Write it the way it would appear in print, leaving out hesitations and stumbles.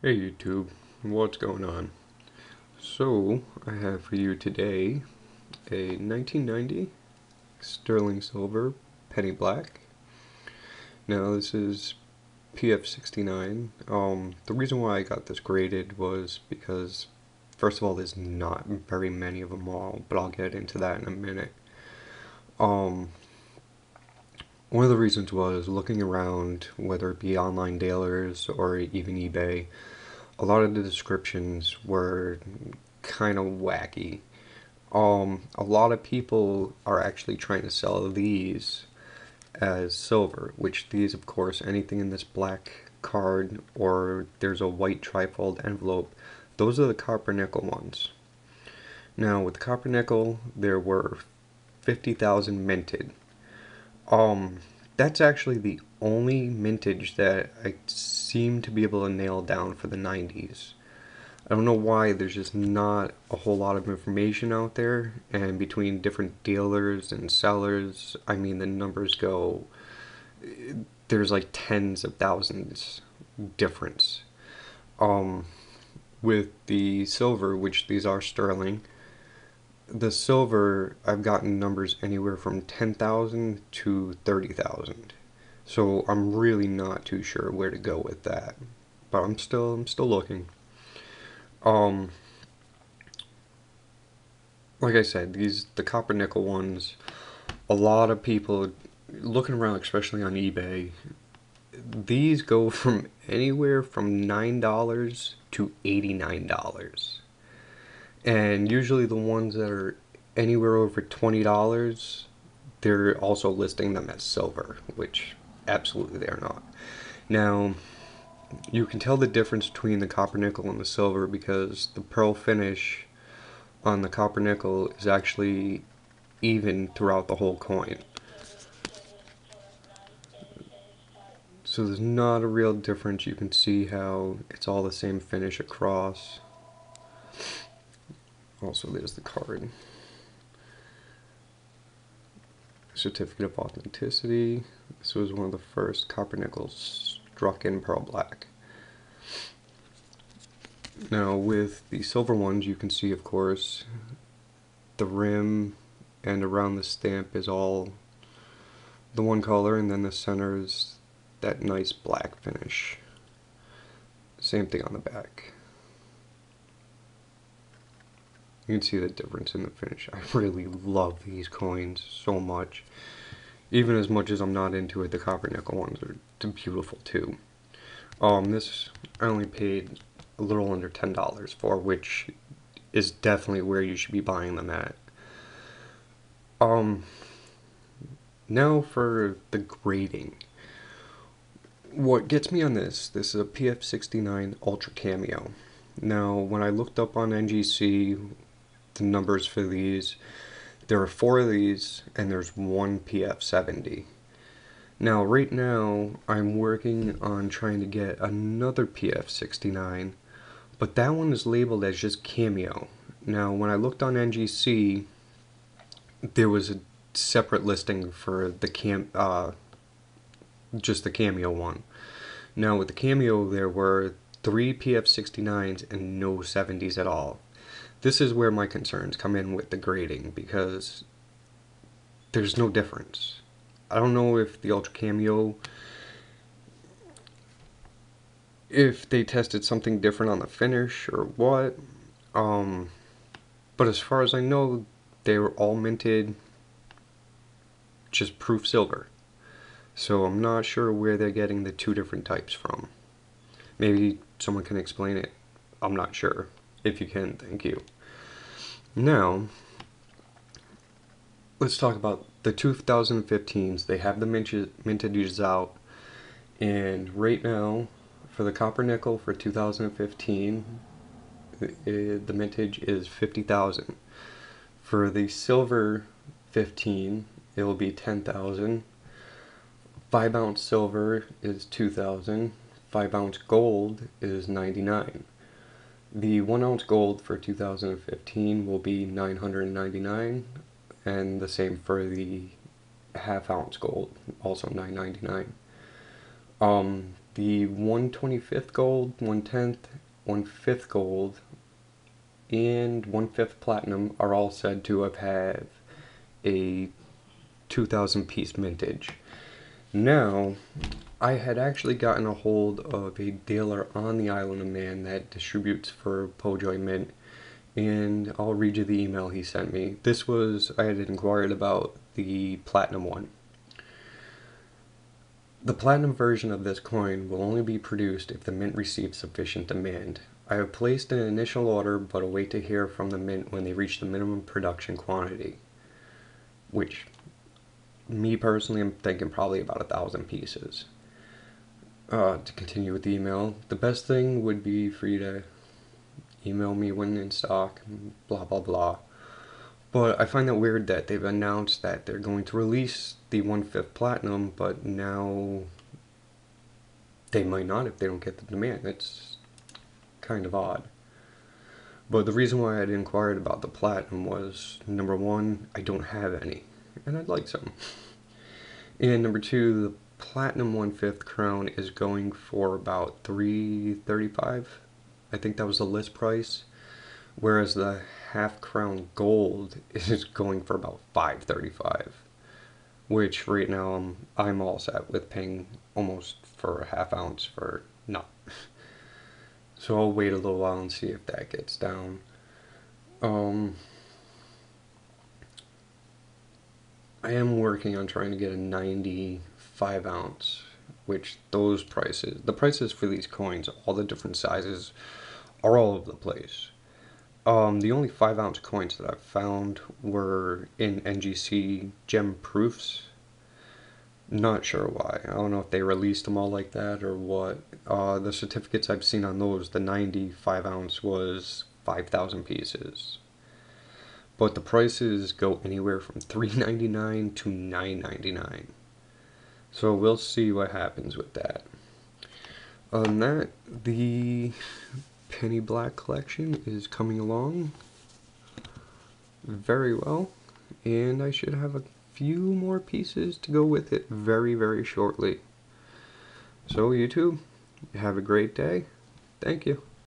Hey YouTube, what's going on? So, I have for you today a 1990 sterling silver penny black. Now this is PF69. The reason why I got this graded was because, first of all, there's not very many of them all, but I'll get into that in a minute. Um, One of the reasons was looking around, whether it be online dealers or even eBay, a lot of the descriptions were kind of wacky. A lot of people are actually trying to sell these as silver, which these, of course, anything in this black card or there's a white trifold envelope, those are the copper nickel ones. Now, with the copper nickel, there were 50,000 minted. Um, that's actually the only mintage that I seem to be able to nail down for the 90s. I don't know why there's just not a whole lot of information out there, and between different dealers and sellers, I mean, the numbers go, there's like tens of thousands difference. Um, with the silver, which these are sterling, the silver, I've gotten numbers anywhere from 10,000 to 30,000. So I'm really not too sure where to go with that, but I'm still looking. Um, like I said, the copper nickel ones, a lot of people looking around, especially on eBay, these go from anywhere from $9 to $89. And usually the ones that are anywhere over $20, they're also listing them as silver, which absolutely they're not. Now, you can tell the difference between the copper nickel and the silver because the pearl finish on the copper nickel is actually even throughout the whole coin. So there's not a real difference. You can see how it's all the same finish across. Also, there's the card. Certificate of authenticity. This was one of the first copper nickels struck in pearl black. Now with the silver ones, you can see, of course, the rim and around the stamp is all the one color, and then the center is that nice black finish. Same thing on the back. You can see the difference in the finish. I really love these coins so much. Even as much as I'm not into it, the copper nickel ones are beautiful too. This I only paid a little under $10 for, which is definitely where you should be buying them at. Now for the grading. What gets me on this is a PF69 Ultra Cameo. Now, when I looked up on NGC, the numbers for these, there are 4 of these, and there's one PF70. Now, right now, I'm working on trying to get another PF69, but that one is labeled as just Cameo. Now, when I looked on NGC, there was a separate listing for the just the Cameo one. Now, with the Cameo, there were 3 PF69s and no 70s at all. This is where my concerns come in with the grading, because there's no difference. I don't know if the Ultra Cameo, if they tested something different on the finish or what. But as far as I know, they were all minted just proof silver. So I'm not sure where they're getting the 2 different types from. Maybe someone can explain it. I'm not sure. If you can, thank you. Now, let's talk about the 2015s. They have the mintages out, and right now, for the copper nickel for 2015, the mintage is 50,000. For the silver 15, it will be 10,000. 5-ounce silver is 2,000. 5-ounce gold is 99. The 1-ounce gold for 2015 will be 999, and the same for the half-ounce gold, also 999. The 1/25th gold, 1/10th, 1/5 gold, and 1/5 platinum are all said to have had a 2,000 piece mintage. Now, I had actually gotten a hold of a dealer on the island of Man that distributes for Pojoy Mint, and I'll read you the email he sent me. This was, I had inquired about the platinum one. The platinum version of this coin will only be produced if the mint receives sufficient demand. I have placed an initial order but await to hear from the mint when they reach the minimum production quantity. Which, me personally, I'm thinking probably about 1,000 pieces. To continue with the email, the best thing would be for you to email me when in stock, blah blah blah. But I find that weird that they've announced that they're going to release the 1/5 platinum, but now they might not if they don't get the demand. It's kind of odd. But the reason why I'd inquired about the platinum was, number one, I don't have any, and I'd like some. And number two, the platinum 1/5 crown is going for about $335. I think that was the list price. Whereas the half crown gold is going for about $535, which right now I'm all set with paying almost for a half ounce for no. So I'll wait a little while and see if that gets down. I am working on trying to get a 95 ounce, which those prices, the prices for these coins, all the different sizes, are all over the place. The only 5 ounce coins that I've found were in NGC gem proofs. Not sure why. I don't know if they released them all like that or what. The certificates I've seen on those, the 95 ounce was 5,000 pieces. But the prices go anywhere from $3.99 to $9.99. So we'll see what happens with that. Other than that, the Penny Black collection is coming along very well, and I should have a few more pieces to go with it very, very shortly. So YouTube, have a great day. Thank you.